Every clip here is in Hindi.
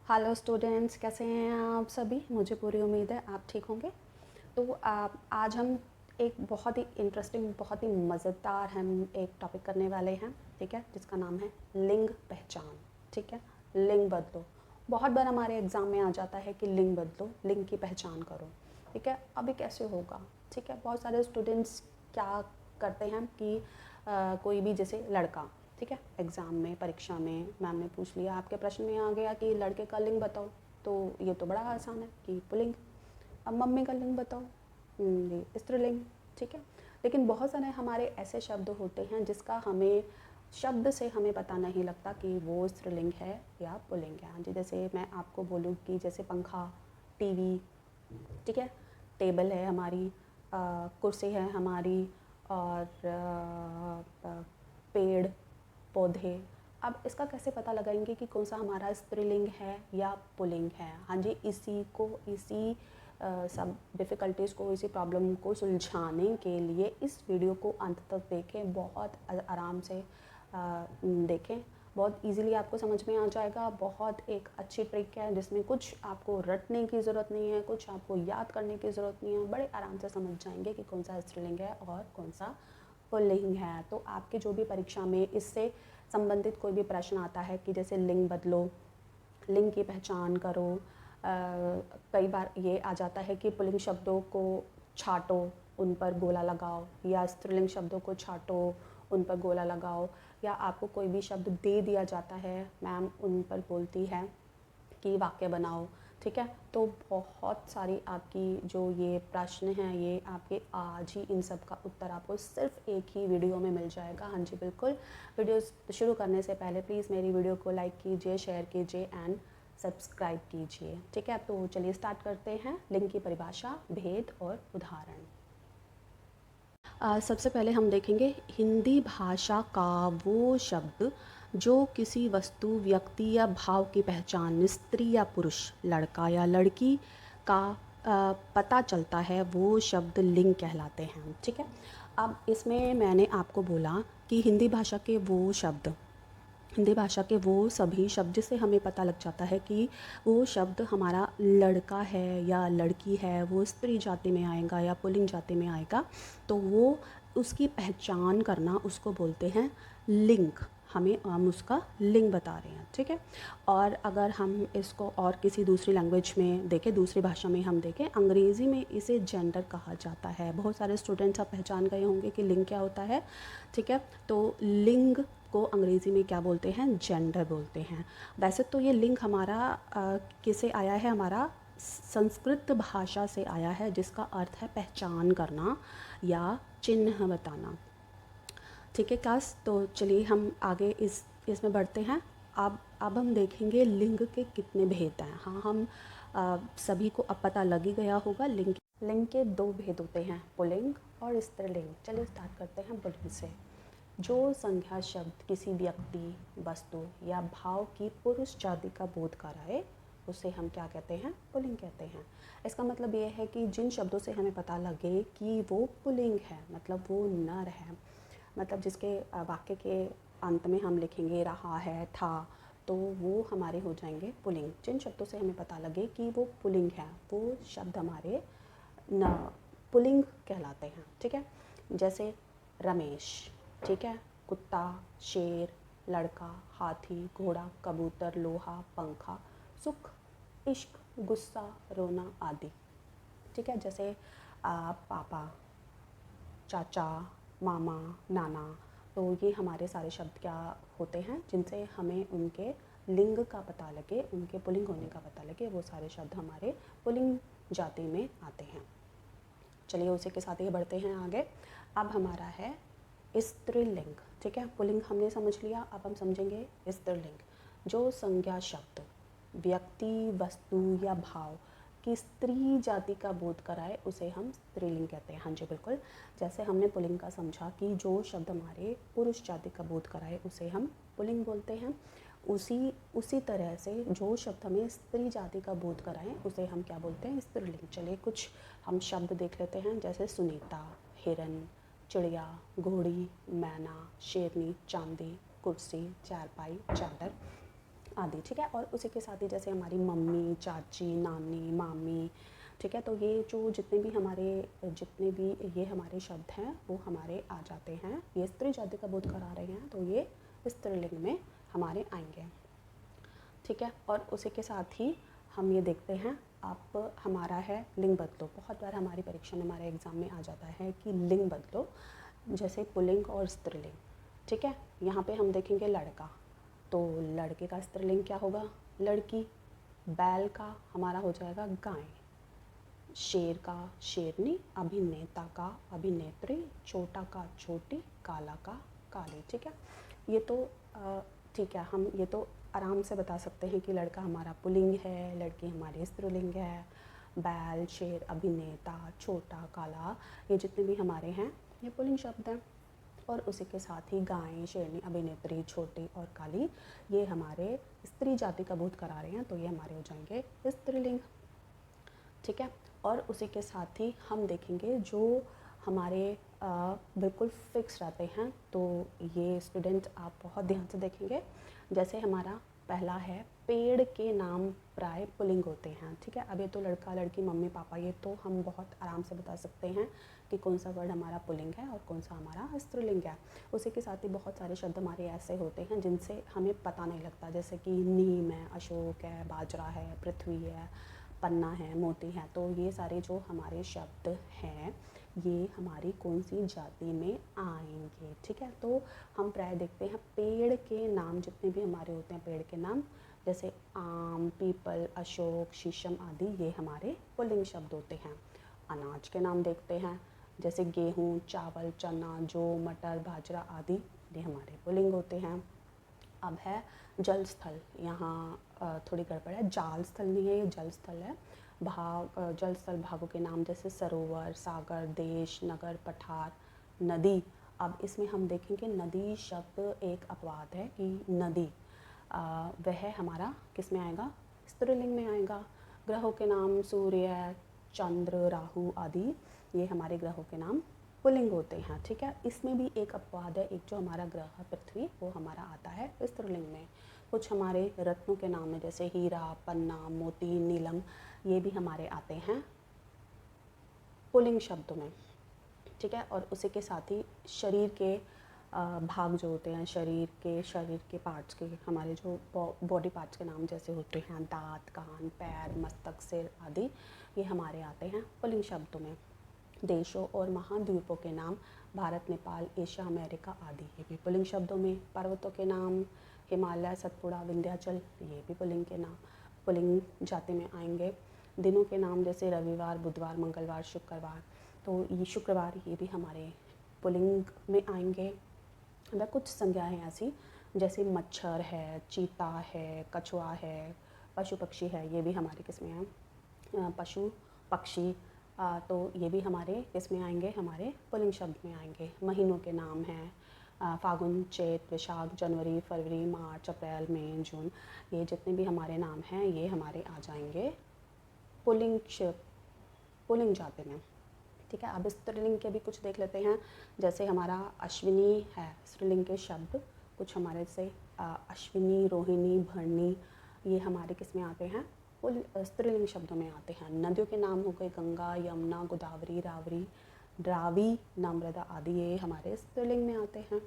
हेलो स्टूडेंट्स, कैसे हैं आप सभी। मुझे पूरी उम्मीद है आप ठीक होंगे। तो आज हम एक बहुत ही इंटरेस्टिंग, बहुत ही मज़ेदार हम एक टॉपिक करने वाले हैं, ठीक है, जिसका नाम है लिंग पहचान। ठीक है, लिंग बदलो। बहुत बार हमारे एग्ज़ाम में आ जाता है कि लिंग बदलो, लिंग की पहचान करो। ठीक है, अभी कैसे होगा। ठीक है, बहुत सारे स्टूडेंट्स क्या करते हैं कि कोई भी जैसे लड़का, ठीक है, एग्ज़ाम में, परीक्षा में मैम ने पूछ लिया, आपके प्रश्न में आ गया कि लड़के का लिंग बताओ, तो ये तो बड़ा आसान है कि पुल्लिंग। अब मम्मी का लिंग बताओ, ये स्त्रीलिंग। ठीक है, लेकिन बहुत सारे हमारे ऐसे शब्द होते हैं जिसका हमें शब्द से हमें पता नहीं लगता कि वो स्त्रीलिंग है या पुल्लिंग है। हाँ जी, जैसे मैं आपको बोलूँ कि जैसे पंखा, टीवी, ठीक है, टेबल है हमारी, कुर्सी है हमारी, और पेड़ पौधे। अब इसका कैसे पता लगाएंगे कि कौन सा हमारा स्त्रीलिंग है या पुल्लिंग है। हाँ जी, इसी सब डिफ़िकल्टीज़ को, इसी प्रॉब्लम को सुलझाने के लिए इस वीडियो को अंत तक देखें, बहुत आराम से देखें, बहुत इजीली आपको समझ में आ जाएगा। बहुत एक अच्छी ट्रिक है जिसमें कुछ आपको रटने की ज़रूरत नहीं है, कुछ आपको याद करने की ज़रूरत नहीं है, बड़े आराम से समझ जाएंगे कि कौन सा स्त्रीलिंग है और कौन सा पुल्लिंग है। तो आपके जो भी परीक्षा में इससे संबंधित कोई भी प्रश्न आता है कि जैसे लिंग बदलो, लिंग की पहचान करो, कई बार ये आ जाता है कि पुल्लिंग शब्दों को छांटो, उन पर गोला लगाओ, या स्त्रीलिंग शब्दों को छांटो, उन पर गोला लगाओ, या आपको कोई भी शब्द दे दिया जाता है, मैम उन पर बोलती है कि वाक्य बनाओ। ठीक है, तो बहुत सारी आपकी जो ये प्रश्न हैं, ये आपके आज ही इन सब का उत्तर आपको सिर्फ एक ही वीडियो में मिल जाएगा। हाँ जी बिल्कुल। वीडियो शुरू करने से पहले प्लीज़ मेरी वीडियो को लाइक कीजिए, शेयर कीजिए एंड सब्सक्राइब कीजिए। ठीक है, तो चलिए स्टार्ट करते हैं। लिंग की परिभाषा, भेद और उदाहरण। सबसे पहले हम देखेंगे हिंदी भाषा का वो शब्द जो किसी वस्तु, व्यक्ति या भाव की पहचान, स्त्री या पुरुष, लड़का या लड़की का पता चलता है, वो शब्द लिंग कहलाते हैं। ठीक है, अब इसमें मैंने आपको बोला कि हिंदी भाषा के वो सभी शब्द जिससे हमें पता लग जाता है कि वो शब्द हमारा लड़का है या लड़की है, वो स्त्री जाति में आएगा या पुल्लिंग जाति में आएगा, तो वो उसकी पहचान करना, उसको बोलते हैं लिंग। हम उसका लिंग बता रहे हैं। ठीक है, और अगर हम इसको और किसी दूसरी लैंग्वेज में देखें, दूसरी भाषा में हम देखें, अंग्रेज़ी में इसे जेंडर कहा जाता है। बहुत सारे स्टूडेंट्स आप पहचान गए होंगे कि लिंग क्या होता है। ठीक है, तो लिंग को अंग्रेज़ी में क्या बोलते हैं, जेंडर बोलते हैं। वैसे तो ये लिंग हमारा किसे आया है, हमारा संस्कृत भाषा से आया है, जिसका अर्थ है पहचान करना या चिन्ह बताना। ठीक है क्लास, तो चलिए हम आगे इसमें बढ़ते हैं। अब हम देखेंगे लिंग के कितने भेद हैं। हाँ, हम सभी को अब पता लग ही गया होगा लिंग के दो भेद होते हैं, पुल्लिंग और स्त्रीलिंग। चलिए स्टार्ट करते हैं पुल्लिंग से। जो संज्ञा शब्द किसी व्यक्ति, वस्तु या भाव की पुरुष जाति का बोध कराए, उसे हम क्या कहते हैं, पुल्लिंग कहते हैं। इसका मतलब ये है कि जिन शब्दों से हमें पता लगे कि वो पुल्लिंग है, मतलब वो नर है, मतलब जिसके वाक्य के अंत में हम लिखेंगे रहा है, था, तो वो हमारे हो जाएंगे पुल्लिंग। जिन शब्दों से हमें पता लगे कि वो पुल्लिंग है, वो शब्द हमारे न पुल्लिंग कहलाते हैं। ठीक है, जैसे रमेश, ठीक है, कुत्ता, शेर, लड़का, हाथी, घोड़ा, कबूतर, लोहा, पंखा, सुख, इश्क, गुस्सा, रोना आदि। ठीक है, जैसे पापा, चाचा, मामा, नाना, तो ये हमारे सारे शब्द क्या होते हैं, जिनसे हमें उनके लिंग का पता लगे, उनके पुल्लिंग होने का पता लगे, वो सारे शब्द हमारे पुल्लिंग जाति में आते हैं। चलिए उसी के साथ ही बढ़ते हैं आगे। अब हमारा है स्त्रीलिंग। ठीक है, पुल्लिंग हमने समझ लिया, अब हम समझेंगे स्त्रीलिंग। जो संज्ञा शब्द व्यक्ति, वस्तु या भाव की स्त्री जाति का बोध कराए, उसे हम स्त्रीलिंग कहते हैं। हाँ जी बिल्कुल, जैसे हमने पुल्लिंग का समझा कि जो शब्द हमारे पुरुष जाति का बोध कराए, उसे हम पुल्लिंग बोलते हैं, उसी तरह से जो शब्द हमें स्त्री जाति का बोध कराएं, उसे हम क्या बोलते हैं, स्त्रीलिंग। चलिए कुछ हम शब्द देख लेते हैं, जैसे सुनीता, हिरन, चिड़िया, घोड़ी, मैना, शेरनी, चांदी, कुर्सी, चारपाई, चादर आदि, ठीक है। और उसी के साथ ही जैसे हमारी मम्मी, चाची, नानी, मामी, ठीक है। तो ये जो जितने भी ये हमारे शब्द हैं वो हमारे आ जाते हैं, ये स्त्री जाति का बोध करा रहे हैं, तो ये स्त्रीलिंग में हमारे आएंगे, ठीक है। और उसी के साथ ही हम ये देखते हैं, आप हमारा है लिंग बदलो। बहुत बार हमारी परीक्षा में, हमारे एग्ज़ाम में आ जाता है कि लिंग बदलो, जैसे पुल्लिंग और स्त्रीलिंग, ठीक है। यहाँ पे हम देखेंगे लड़का, तो लड़के का स्त्रीलिंग क्या होगा? लड़की। बैल का हमारा हो जाएगा गाय। शेर का शेरनी। अभिनेता का अभिनेत्री। छोटा का छोटी। काला का काली, ठीक है। ये तो ठीक है, हम ये तो आराम से बता सकते हैं कि लड़का हमारा पुल्लिंग है, लड़की हमारी स्त्रीलिंग है। बैल, शेर, अभिनेता, छोटा, काला, ये जितने भी हमारे हैं ये पुल्लिंग शब्द हैं। और उसी के साथ ही गाय, शेरनी, अभिनेत्री, छोटी और काली, ये हमारे स्त्री जाति का बोध करा रहे हैं, तो ये हमारे हो जाएंगे स्त्रीलिंग, ठीक है। और उसी के साथ ही हम देखेंगे जो हमारे बिल्कुल फिक्स रहते हैं, तो ये स्टूडेंट आप बहुत ध्यान से देखेंगे। जैसे हमारा पहला है, पेड़ के नाम प्राय पुल्लिंग होते हैं, ठीक है। अब ये तो लड़का, लड़की, मम्मी, पापा, ये तो हम बहुत आराम से बता सकते हैं कि कौन सा वर्ड हमारा पुल्लिंग है और कौन सा हमारा स्त्रीलिंग है। उसी के साथ ही बहुत सारे शब्द हमारे ऐसे होते हैं जिनसे हमें पता नहीं लगता, जैसे कि नीम है, अशोक है, बाजरा है, पृथ्वी है, पन्ना है, मोती है। तो ये सारे जो हमारे शब्द हैं ये हमारी कौन सी जाति में आएंगे, ठीक है। तो हम प्राय देखते हैं पेड़ के नाम जितने भी हमारे होते हैं, पेड़ के नाम जैसे आम, पीपल, अशोक, शीशम आदि, ये हमारे पुल्लिंग शब्द होते हैं। अनाज के नाम देखते हैं, जैसे गेहूँ, चावल, चना, जौ, मटर, बाजरा आदि, ये हमारे पुल्लिंग होते हैं। अब है जल स्थल, यहाँ थोड़ी गड़बड़ है, जाल स्थल नहीं है, ये जल स्थल है। जल स्थल भागों के नाम जैसे सरोवर, सागर, देश, नगर, पठार, नदी। अब इसमें हम देखेंगे नदी शब्द एक अपवाद है कि नदी, वह हमारा किस में आएगा? स्त्रीलिंग में आएगा। ग्रहों के नाम सूर्य, चंद्र, राहु आदि, ये हमारे ग्रहों के नाम पुल्लिंग होते हैं, ठीक है। इसमें भी एक अपवाद है, एक जो हमारा ग्रह है पृथ्वी, वो हमारा आता है स्त्रीलिंग में। कुछ हमारे रत्नों के नाम है जैसे हीरा, पन्ना, मोती, नीलम, ये भी हमारे आते हैं पुल्लिंग शब्दों में, ठीक है। और उसी के साथ ही शरीर के भाग जो होते हैं, शरीर के पार्ट्स के, हमारे जो बॉडी पार्ट्स के नाम जैसे होते हैं दांत, कान, पैर, मस्तक, सिर आदि, ये हमारे आते हैं पुल्लिंग शब्दों में। देशों और महाद्वीपों के नाम भारत, नेपाल, एशिया, अमेरिका आदि, ये भी पुल्लिंग शब्दों में। पर्वतों के नाम हिमालय, सतपुड़ा, विंध्याचल, ये भी पुल्लिंग के नाम, पुल्लिंग जाति में आएंगे। दिनों के नाम जैसे रविवार, बुधवार, मंगलवार, शुक्रवार, तो ये शुक्रवार, ये भी हमारे पुल्लिंग में आएंगे। वह कुछ संज्ञाएं हैं ऐसी, जैसे मच्छर है, चीता है, कछुआ है, पशु पक्षी है, ये भी हमारे किस में है? पशु पक्षी, तो ये भी हमारे किस में आएंगे? हमारे पुल्लिंग शब्द में आएंगे। महीनों के नाम हैं फागुन, चैत, वैशाख, जनवरी, फरवरी, मार्च, अप्रैल, मई, जून, ये जितने भी हमारे नाम हैं ये हमारे आ जाएंगे पुल्लिंग जाति में, ठीक है। अब स्त्रीलिंग के भी कुछ देख लेते हैं, जैसे हमारा अश्विनी है, स्त्रीलिंग के शब्द कुछ हमारे से अश्विनी, रोहिणी, भरणी, ये हमारे किस में आते हैं? स्त्रीलिंग शब्दों में आते हैं। नदियों के नाम हो गए गंगा, यमुना, गोदावरी, रावी, नर्मदा आदि, ये हमारे स्त्रीलिंग में आते हैं।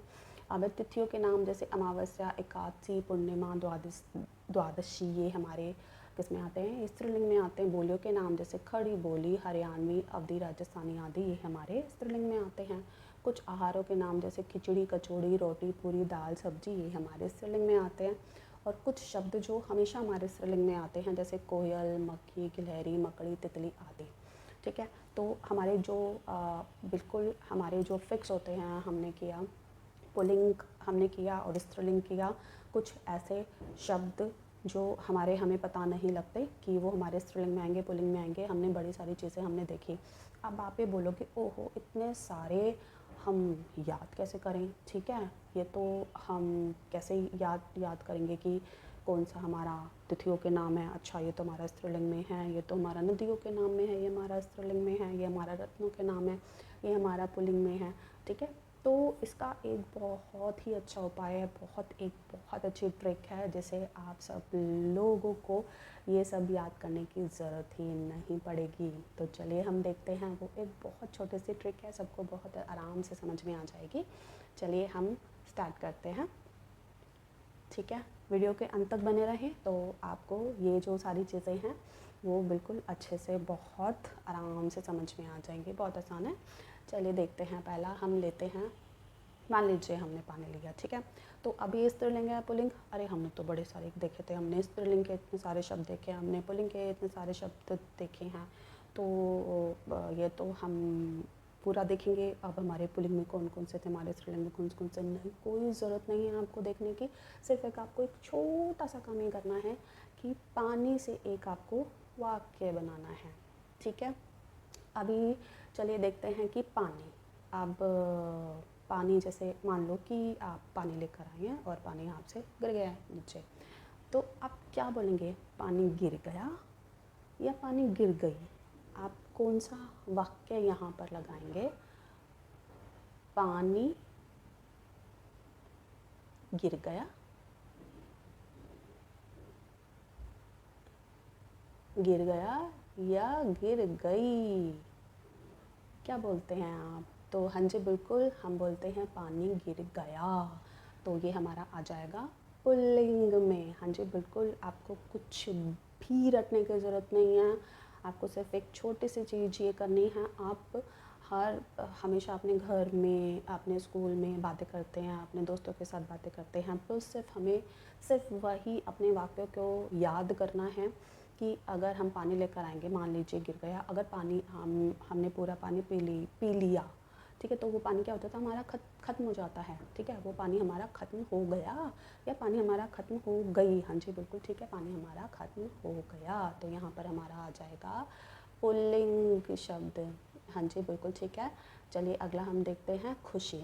अब तिथियों के नाम जैसे अमावस्या, एकादशी, पूर्णिमा, द्वादशी, ये हमारे किस में आते हैं? स्त्रीलिंग में आते हैं। बोलियों के नाम जैसे खड़ी बोली, हरियाणवी, अवधी, राजस्थानी आदि, ये हमारे स्त्रीलिंग में आते हैं। कुछ आहारों के नाम जैसे खिचड़ी, कचौड़ी, रोटी, पूरी, दाल, सब्जी, ये हमारे स्त्रीलिंग में आते हैं। और कुछ शब्द जो हमेशा हमारे स्त्रीलिंग में आते हैं जैसे कोयल, मक्खी, गिलहरी, मकड़ी, तितली आदि, ठीक है। तो हमारे जो बिल्कुल हमारे जो फिक्स होते हैं, हमने किया पुल्लिंग, हमने किया और स्त्रीलिंग किया। कुछ ऐसे शब्द जो हमें पता नहीं लगते कि वो हमारे स्त्रीलिंग में आएंगे, पुल्लिंग में आएंगे, हमने बड़ी सारी चीज़ें हमने देखी। अब आप ये बोलोगे ओहो इतने सारे हम याद कैसे करें, ठीक है। ये तो हम कैसे याद करेंगे कि कौन सा हमारा तिथियों के नाम है, अच्छा ये तो हमारा स्त्रीलिंग में है, ये तो हमारा नदियों के नाम में है, ये हमारा स्त्रीलिंग में है, ये हमारा रत्नों के नाम है, ये हमारा पुल्लिंग में है, ठीक है। तो इसका एक बहुत ही अच्छा उपाय है, बहुत अच्छी ट्रिक है, जिसे आप सब लोगों को ये सब याद करने की ज़रूरत ही नहीं पड़ेगी। तो चलिए हम देखते हैं, वो एक बहुत छोटी सी ट्रिक है, सबको बहुत आराम से समझ में आ जाएगी। चलिए हम स्टार्ट करते हैं, ठीक है। वीडियो के अंत तक बने रहें तो आपको ये जो सारी चीज़ें हैं वो बिल्कुल अच्छे से बहुत आराम से समझ में आ जाएंगी, बहुत आसान है। चलिए देखते हैं, पहला हम लेते हैं, मान लीजिए हमने पानी लिया, ठीक है। तो अभी स्त्रीलिंग है पुल्लिंग, अरे हमने तो बड़े सारे देखे थे, हमने स्त्रीलिंग के इतने सारे शब्द देखे, हमने पुल्लिंग के इतने सारे शब्द देखे हैं, तो ये तो हम पूरा देखेंगे। अब हमारे पुल्लिंग में कौन कौन से थे, हमारे स्त्रीलिंग में कौन कौन से नहीं, कोई ज़रूरत नहीं है आपको देखने की। सिर्फ एक आपको एक छोटा सा काम ही करना है कि पानी से एक आपको वाक्य बनाना है, ठीक है। अभी चलिए देखते हैं कि पानी, अब पानी जैसे मान लो कि आप पानी लेकर आए हैं और पानी आपसे गिर गया है नीचे, तो आप क्या बोलेंगे, पानी गिर गया या पानी गिर गई? आप कौन सा वाक्य यहाँ पर लगाएंगे? पानी गिर गया, गिर गया या गिर गई, क्या बोलते हैं आप? तो हाँ जी बिल्कुल, हम बोलते हैं पानी गिर गया, तो ये हमारा आ जाएगा पुल्लिंग में। हाँ जी बिल्कुल, आपको कुछ भी रटने की ज़रूरत नहीं है, आपको सिर्फ एक छोटी सी चीज़ ये करनी है। आप हमेशा अपने घर में, अपने स्कूल में बातें करते हैं, अपने दोस्तों के साथ बातें करते हैं, तो सिर्फ हमें सिर्फ वही अपने वाक्यों को याद करना है कि अगर हम पानी लेकर आएंगे, मान लीजिए गिर गया, अगर पानी हमने पूरा पानी पी लिया, ठीक है, तो वो पानी क्या होता था, हमारा ख़त्म हो जाता है, ठीक है। वो पानी हमारा ख़त्म हो गया या पानी हमारा ख़त्म हो गई? हाँ जी बिल्कुल ठीक है, पानी हमारा ख़त्म हो गया, तो यहाँ पर हमारा आ जाएगा पुल्लिंग शब्द। हाँ जी बिल्कुल ठीक है। चलिए अगला हम देखते हैं खुशी।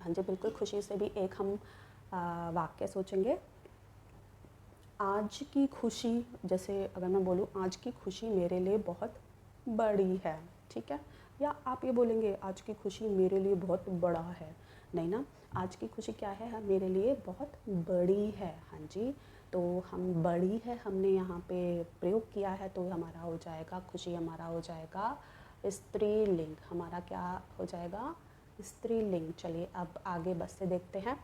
हाँ जी बिल्कुल, खुशी से भी एक हम वाक्य सोचेंगे। आज की खुशी, जैसे अगर मैं बोलूँ आज की खुशी मेरे लिए बहुत बड़ी है, ठीक है, या आप ये बोलेंगे आज की खुशी मेरे लिए बहुत बड़ा है? नहीं ना, आज की खुशी क्या है, मेरे लिए बहुत बड़ी है। हाँ जी, तो हम बड़ी है हमने यहाँ पे प्रयोग किया है, तो हमारा हो जाएगा खुशी, हमारा हो जाएगा स्त्रीलिंग, हमारा क्या हो जाएगा, स्त्रीलिंग। चलिए अब आगे बस से देखते हैं।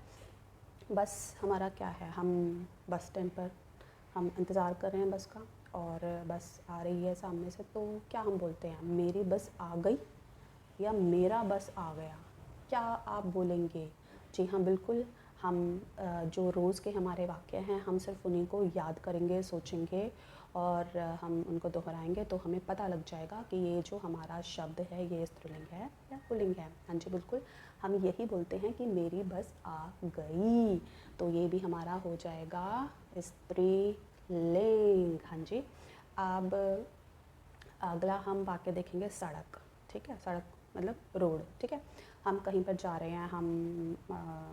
बस हमारा क्या है, हम बस स्टैंड पर हम इंतज़ार कर रहे हैं बस का, और बस आ रही है सामने से, तो क्या हम बोलते हैं, मेरी बस आ गई या मेरा बस आ गया? क्या आप बोलेंगे? जी हाँ बिल्कुल, हम जो रोज़ के हमारे वाक्य हैं हम सिर्फ उन्हीं को याद करेंगे, सोचेंगे और हम उनको दोहराएंगे, तो हमें पता लग जाएगा कि ये जो हमारा शब्द है ये स्त्रीलिंग है या पुल्लिंग है। हाँ जी बिल्कुल, हम यही बोलते हैं कि मेरी बस आ गई, तो ये भी हमारा हो जाएगा स्त्रीलिंग। हाँ जी, अब अगला हम वाक्य देखेंगे सड़क, ठीक है, सड़क मतलब रोड, ठीक है। हम कहीं पर जा रहे हैं, हम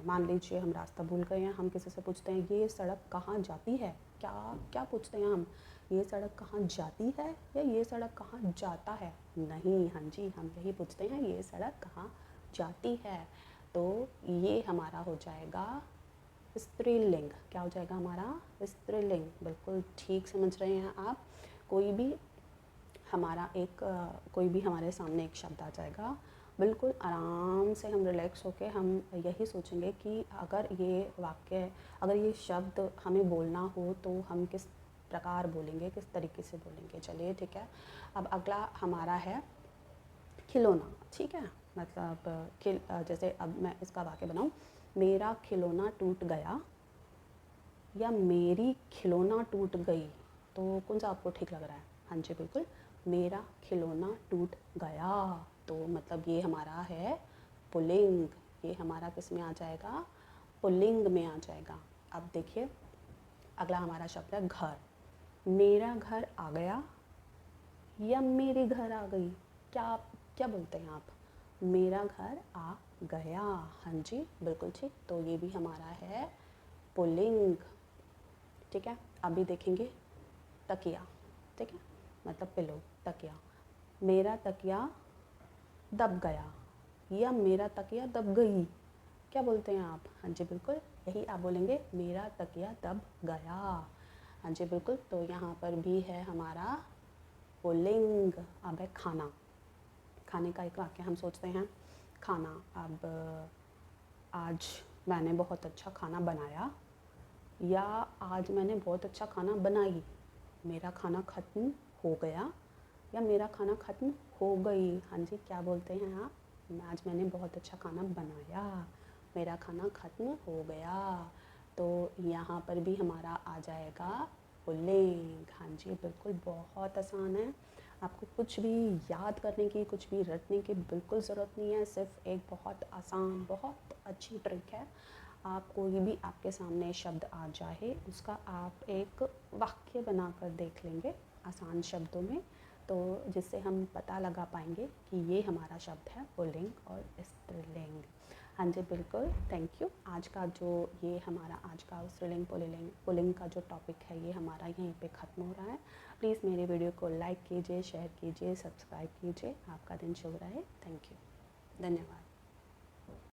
मान लीजिए हम रास्ता भूल गए हैं, हम किसी से पूछते हैं ये सड़क कहाँ जाती है? क्या क्या पूछते हैं हम, ये सड़क कहाँ जाती है या ये सड़क कहाँ जाता है? नहीं, हाँ जी, हम यही पूछते हैं ये सड़क कहाँ जाती है, तो ये हमारा हो जाएगा स्त्रीलिंग। क्या हो जाएगा हमारा? स्त्रीलिंग। बिल्कुल ठीक समझ रहे हैं आप। कोई भी हमारा एक कोई भी हमारे सामने एक शब्द आ जाएगा, बिल्कुल आराम से हम रिलैक्स होके हम यही सोचेंगे कि अगर ये वाक्य, अगर ये शब्द हमें बोलना हो तो हम किस प्रकार बोलेंगे, किस तरीके से बोलेंगे। चलिए ठीक है, अब अगला हमारा है खिलौना, ठीक है। मतलब जैसे अब मैं इसका वाक्य बनाऊँ, मेरा खिलौना टूट गया या मेरी खिलौना टूट गई, तो कौन सा आपको ठीक लग रहा है? हाँ जी बिल्कुल, मेरा खिलौना टूट गया, तो मतलब ये हमारा है पुल्लिंग, ये हमारा किस में आ जाएगा? पुल्लिंग में आ जाएगा। अब देखिए अगला हमारा शब्द है घर। मेरा घर आ गया या मेरे घर आ गई, क्या बोलते हैं आप? मेरा घर आ गया, हाँ जी बिल्कुल ठीक, तो ये भी हमारा है पुल्लिंग, ठीक है। अभी देखेंगे तकिया, ठीक है, मतलब पिलो, तकिया। मेरा तकिया दब गया या मेरा तकिया दब गई, क्या बोलते हैं आप? हाँ जी बिल्कुल, यही आप बोलेंगे, मेरा तकिया दब गया। हाँ जी बिल्कुल। तो यहाँ पर भी है हमारा पुल्लिंग। अब है खाना। खाने का एक वाक्य हम सोचते हैं, खाना। अब आज मैंने बहुत अच्छा खाना बनाया, या आज मैंने बहुत अच्छा खाना बनाई। मेरा खाना ख़त्म हो गया, या मेरा खाना ख़त्म हो गई। हाँ जी, क्या बोलते हैं आप? आज मैंने बहुत अच्छा खाना बनाया, मेरा खाना ख़त्म हो गया। तो यहाँ पर भी हमारा आ जाएगा पुल्लिंग। हाँ जी बिल्कुल, बहुत आसान है। आपको कुछ भी याद करने की, कुछ भी रटने की बिल्कुल ज़रूरत नहीं है। सिर्फ एक बहुत आसान, बहुत अच्छी ट्रिक है। आप कोई भी आपके सामने शब्द आ जाए, उसका आप एक वाक्य बनाकर देख लेंगे आसान शब्दों में, तो जिससे हम पता लगा पाएंगे कि ये हमारा शब्द है पुल्लिंग और स्त्रीलिंग। हाँ जी बिल्कुल, थैंक यू। आज का जो ये हमारा आज का स्त्रीलिंग पुल्लिंग पुल्लिंग का जो टॉपिक है, ये हमारा यहीं पे ख़त्म हो रहा है। प्लीज़ मेरे वीडियो को लाइक कीजिए, शेयर कीजिए, सब्सक्राइब कीजिए। आपका दिन शुभ रहे। थैंक यू, धन्यवाद।